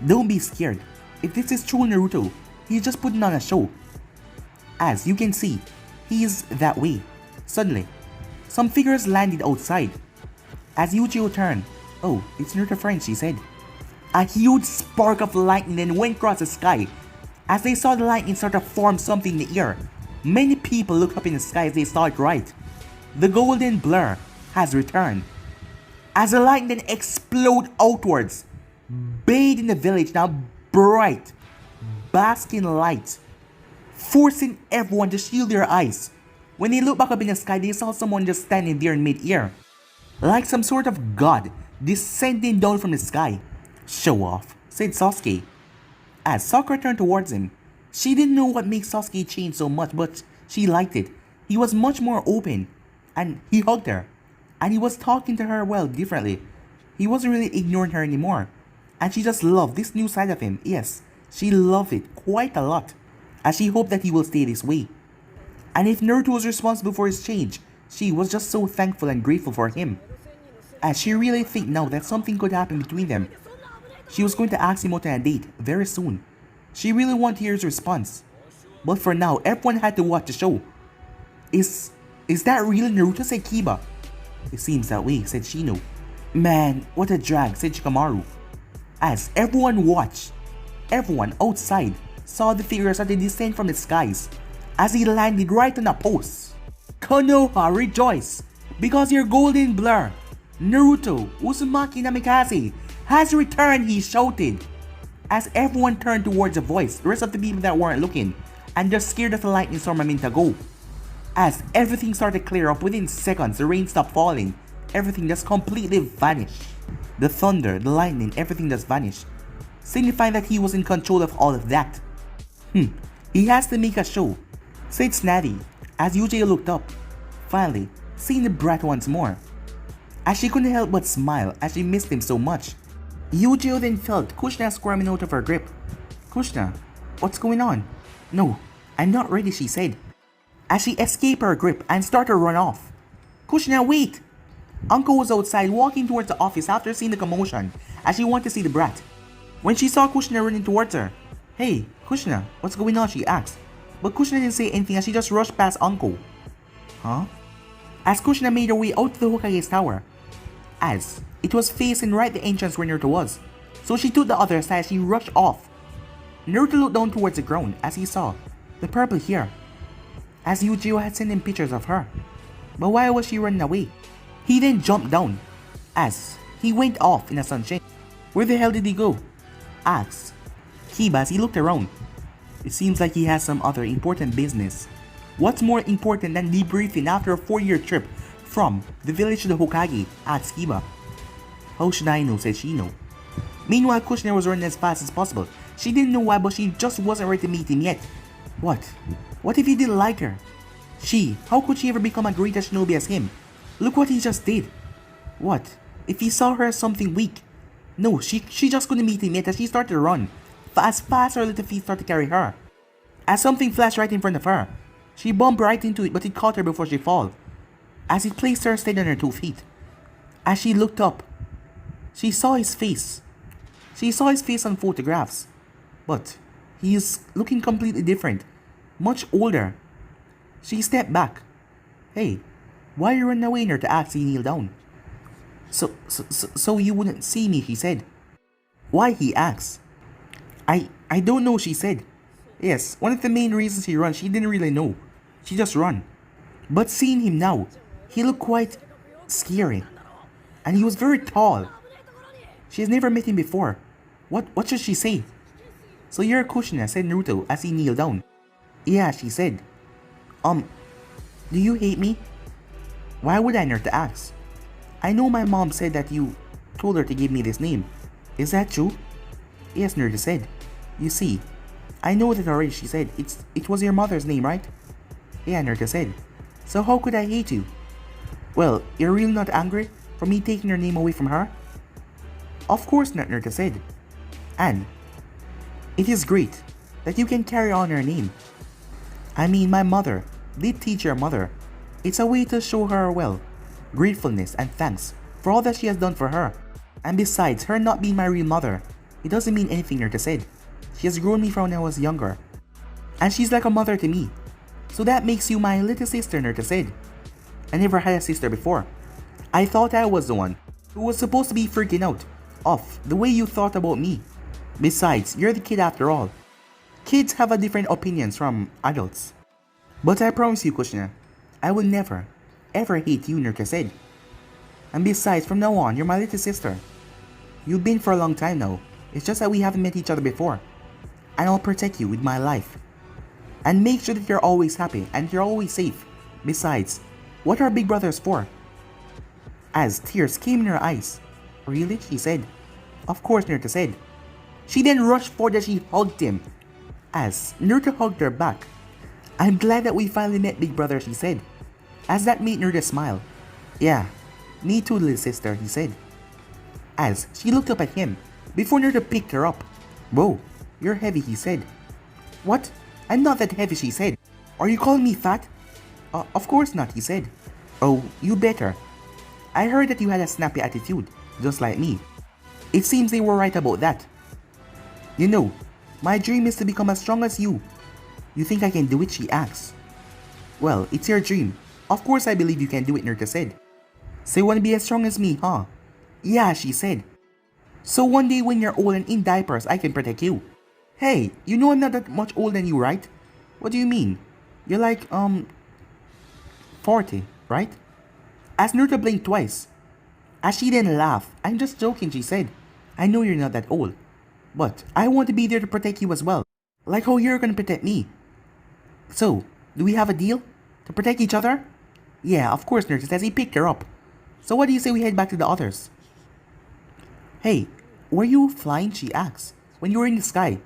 Don't be scared. If this is true Naruto, he's just putting on a show. As you can see, he is that way. Suddenly, some figures landed outside. As Yujiro turned, oh, it's Naruto friends, she said. A huge spark of lightning then went across the sky. As they saw the lightning start to form something in the air, many people looked up in the sky as they saw it right. The golden blur has returned. As the lightning then exploded outwards, bathed in the village now bright, basking light, forcing everyone to shield their eyes. When they looked back up in the sky, they saw someone just standing there in mid-air, like some sort of god descending down from the sky. Show off, said Sasuke. As Sakura turned towards him, she didn't know what makes Sasuke change so much, but she liked it. He was much more open, and he hugged her, and he was talking to her well differently. He wasn't really ignoring her anymore, and she just loved this new side of him. Yes, she loved it quite a lot, as she hoped that he will stay this way. And if Naruto was responsible for his change, she was just so thankful and grateful for him, as she really think now that something could happen between them. She was going to ask him out on a date very soon. She really wanted to hear his response. But for now, everyone had to watch the show. Is that real Naruto, said Kiba. It seems that way, said Shino. Man, what a drag, said Shikamaru. As everyone watched, everyone outside saw the figure start to descend from the skies as he landed right on a post. Konoha, rejoice, because your golden blur, Naruto Uzumaki Namikaze, has returned, he shouted. As everyone turned towards the voice, the rest of the people that weren't looking, and just scared of the lightning storm a minute ago. As everything started to clear up within seconds, the rain stopped falling. Everything just completely vanished. The thunder, the lightning, everything just vanished, signifying that he was in control of all of that. He has to make a show, said Snappy, as Yujiro looked up, finally seeing the brat once more. As she couldn't help but smile as she missed him so much. Yujiro then felt Kushina squirming out of her grip. Kushina, what's going on? No, I'm not ready, she said, as she escaped her grip and started to run off. Kushina, wait! Uncle was outside walking towards the office after seeing the commotion, as she wanted to see the brat. when she saw Kushina running towards her. Hey, Kushina, what's going on? She asked. But Kushina didn't say anything as she just rushed past Anko. Huh? As Kushina made her way out to the Hokage's tower, as it was facing right the entrance where Naruto was, so she took the other side as she rushed off. Naruto looked down towards the ground as he saw the purple hair, as Yujiro had sent him pictures of her. But why was she running away? He then jumped down as he went off in the sunshine. Where the hell did he go? Asked Kiba as he looked around. It seems like he has some other important business. What's more important than debriefing after a 4-year trip from the village to the Hokage? Asked Kiba. How should I know? Said Shino. Meanwhile, Kushina was running as fast as possible. She didn't know why, but she just wasn't ready to meet him yet. What? What if he didn't like her? How could she ever become a greater shinobi as him? Look what he just did. What? If he saw her as something weak? No, she just couldn't meet him yet as she started to run. As fast her little feet started to carry her. As something flashed right in front of her. She bumped right into it, but it caught her before she fell. As it placed her steady on her 2 feet. As she looked up, she saw his face. She saw his face on photographs. But he is looking completely different. Much older. She stepped back. Hey, why are you running away? Naruto asked. He kneeled down. So you wouldn't see me, she said. Why? He asked. I don't know, she said. Yes, one of the main reasons she ran, she didn't really know. She just ran. But seeing him now, he looked quite scary. And he was very tall. She has never met him before. What should she say? So you're Kushina, said Naruto as he kneeled down. Yeah, she said. Do you hate me? Why would I? Naruto asked. I know my mom said that you told her to give me this name. Is that true? Yes, Naruto said. You see, I know that already, she said. It was your mother's name, right? Yeah, Naruto said. So how could I hate you? Well, you're really not angry for me taking your name away from her? Of course not, Naruto said. And it is great that you can carry on her name. I mean, my mother did teach your mother. It's a way to show her, well, gratefulness and thanks for all that she has done for her. And besides, her not being my real mother, it doesn't mean anything, Naruto said. She has grown me from when I was younger. And she's like a mother to me. So that makes you my little sister, Naruto said. I never had a sister before. I thought I was the one who was supposed to be freaking out of the way you thought about me. Besides, you're the kid after all. Kids have a different opinions from adults. But I promise you, Kushina, I will never, ever hate you, Naruto said. And besides, from now on, you're my little sister. You've been for a long time now. It's just that we haven't met each other before. And I'll protect you with my life. And make sure that you're always happy and you're always safe. Besides, what are big brothers for? As tears came in her eyes. Really? She said. Of course, Naruto said. She then rushed forward as she hugged him. As Naruto hugged her back. I'm glad that we finally met, big brother, she said. As that made Naruto smile. Yeah, me too, little sister, he said. As she looked up at him, before Naruto picked her up. Whoa, you're heavy, he said. What? I'm not that heavy, she said. Are you calling me fat? Of course not, he said. Oh, you better. I heard that you had a snappy attitude, just like me. It seems they were right about that. You know, my dream is to become as strong as you. You think I can do it? She asked. Well, it's your dream. Of course I believe you can do it, Naruto said. So you want to be as strong as me, huh? Yeah, she said. So one day when you're old and in diapers, I can protect you. Hey, you know I'm not that much older than you, right? What do you mean? You're like, 40, right? As Naruto blinked twice. As she then laughed. I'm just joking, she said. I know you're not that old. But I want to be there to protect you as well. Like how you're gonna protect me. So, do we have a deal? To protect each other? Yeah, of course, Naruto says. He picked her up. So what do you say we head back to the others? Hey, were you flying? She asked. When you were in the sky.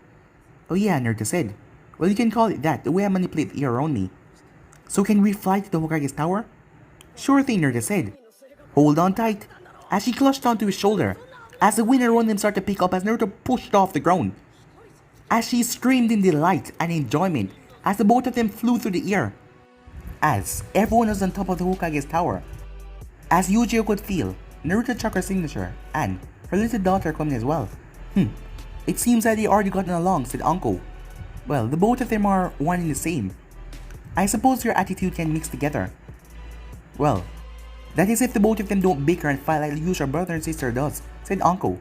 Oh yeah, Naruto said. Well, you can call it that, the way I manipulate the air around me. So can we fly to the Hokage's tower? Sure thing, Naruto said. Hold on tight. As she clutched onto his shoulder. As the wind around them started to pick up as Naruto pushed off the ground. As she screamed in delight and enjoyment as the both of them flew through the air. As everyone was on top of the Hokage's tower. As Yujiro could feel Naruto Chakra signature and her little daughter coming as well. It seems that they already gotten along, said Uncle. Well, the both of them are one and the same. I suppose your attitude can mix together. Well, that is if the both of them don't bicker and fight like the usual brother and sister does, said Uncle.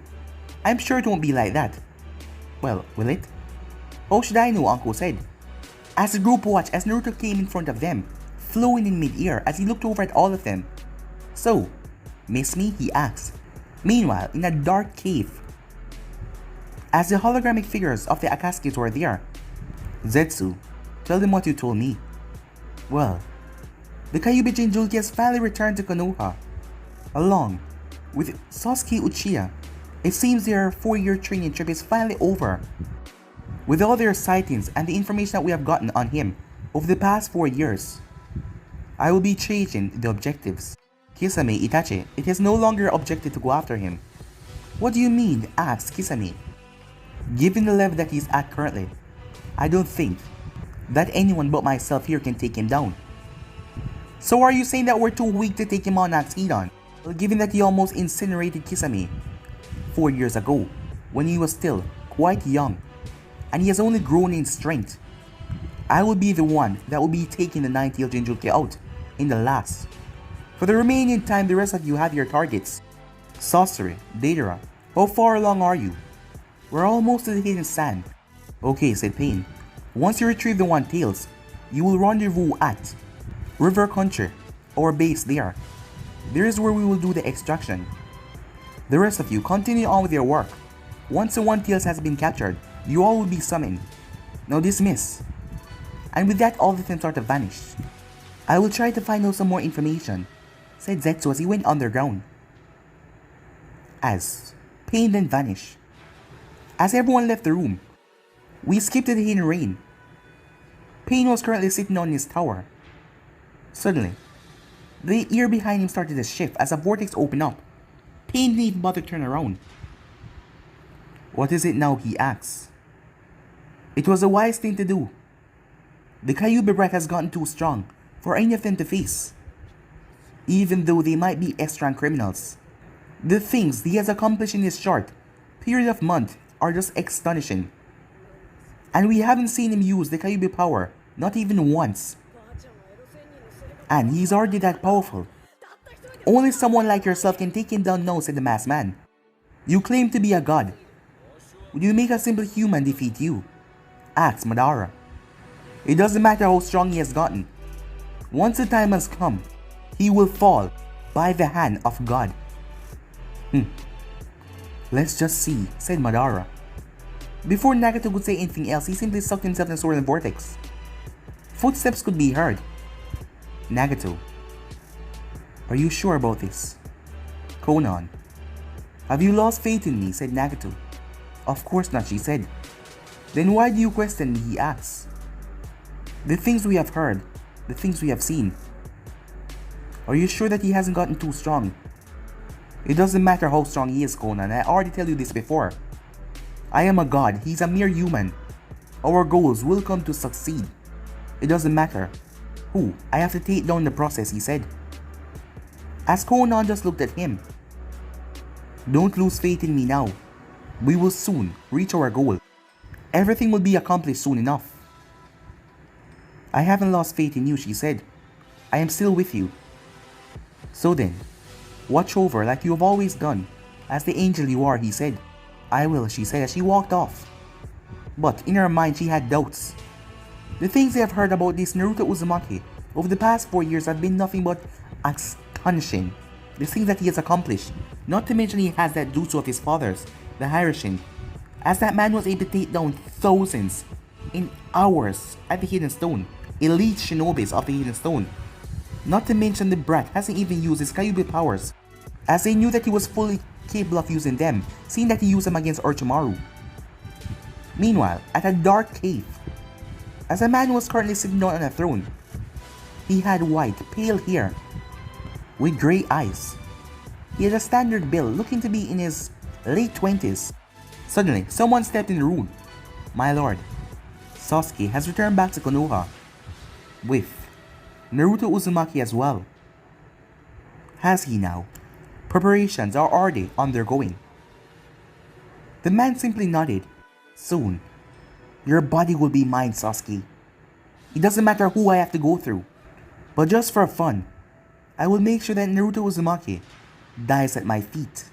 I'm sure it won't be like that. Well, will it? How should I know, Uncle said. As the group watched as Naruto came in front of them, flowing in mid-air as he looked over at all of them. So, miss me? He asked. Meanwhile, in a dark cave, as the holographic figures of the Akatsuki's were there. Zetsu, tell them what you told me. Well, the Kyuubi Jinchuriki has finally returned to Konoha, along with Sasuke Uchiha. It seems their 4-year training trip is finally over. With all their sightings and the information that we have gotten on him over the past 4 years, I will be changing the objectives. Kisame Itachi, it is no longer objective to go after him. What do you mean? Asked Kisame. Given the level that he's at currently, I don't think that anyone but myself here can take him down. So are you saying that we're too weak to take him on? Asked Hidan. Well, given that he almost incinerated Kisame 4 years ago, when he was still quite young, and he has only grown in strength, I will be the one that will be taking the 9-tailed Jinchuriki out in the last. For the remaining time, the rest of you have your targets. Sasori, Deidara, how far along are you? We're almost to the hidden sand. Okay, said Pain. Once you retrieve the 1-tails, you will rendezvous at River Country, our base there. There is where we will do the extraction. The rest of you continue on with your work. Once the 1-tails has been captured, you all will be summoned. Now dismiss. And with that, all of them sort of vanished. I will try to find out some more information, said Zetsu as he went underground. As Pain then vanished. As everyone left the room, we skipped to the hidden rain. Pain was currently sitting on his tower. Suddenly, the air behind him started to shift as a vortex opened up. Pain didn't even bother to turn around. What is it now? He asks. It was a wise thing to do. The Kyuubi breath has gotten too strong for any of them to face. Even though they might be ex-rank criminals, the things he has accomplished in this short period of month are just astonishing. And we haven't seen him use the Kyuubi power, not even once. And he's already that powerful. Only someone like yourself can take him down now, said the masked man. You claim to be a god. Would you make a simple human defeat you? Asked Madara. It doesn't matter how strong he has gotten. Once the time has come, he will fall by the hand of God. Let's just see, said Madara. Before Nagato could say anything else, he simply sucked himself in the swirling vortex. Footsteps could be heard. Nagato, are you sure about this? Konan, have you lost faith in me? Said Nagato. Of course not, she said. Then why do you question me? He asked. The things we have heard, the things we have seen. Are you sure that he hasn't gotten too strong? It doesn't matter how strong he is, Konan. I already tell you this before. I am a god. He's a mere human. Our goals will come to succeed. It doesn't matter who. I have to take down the process, he said. As Konan just looked at him. Don't lose faith in me now. We will soon reach our goal. Everything will be accomplished soon enough. I haven't lost faith in you, she said. I am still with you. So then, watch over like you have always done, as the angel you are, he said. I will, she said as she walked off. But in her mind she had doubts. The things they have heard about this Naruto Uzumaki over the past 4 years have been nothing but astonishing. The things that he has accomplished, not to mention he has that jutsu of his father's, the Hiroshin, as that man was able to take down thousands in hours at the Hidden Stone, elite shinobis of the Hidden Stone. Not to mention the brat hasn't even used his Kyuubi powers, as they knew that he was fully capable of using them, seeing that he used them against Orochimaru. Meanwhile, at a dark cave, as a man was currently sitting down on a throne, he had white, pale hair, with grey eyes. He had a standard build, looking to be in his late 20s. Suddenly, someone stepped in the room. My lord, Sasuke has returned back to Konoha, with Naruto Uzumaki as well. Has he now? Preparations are already undergoing. The man simply nodded. Soon, your body will be mine, Sasuke. It doesn't matter who I have to go through. But just for fun, I will make sure that Naruto Uzumaki dies at my feet.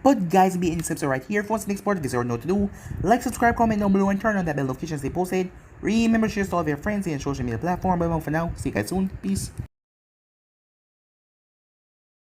But guys, be any tips right here. If you want to next part of this or know what to do, like, subscribe, comment down below, and turn on that bell notifications they posted. Remember to share to all of your friends and social media platform. But for now, see you guys soon. Peace.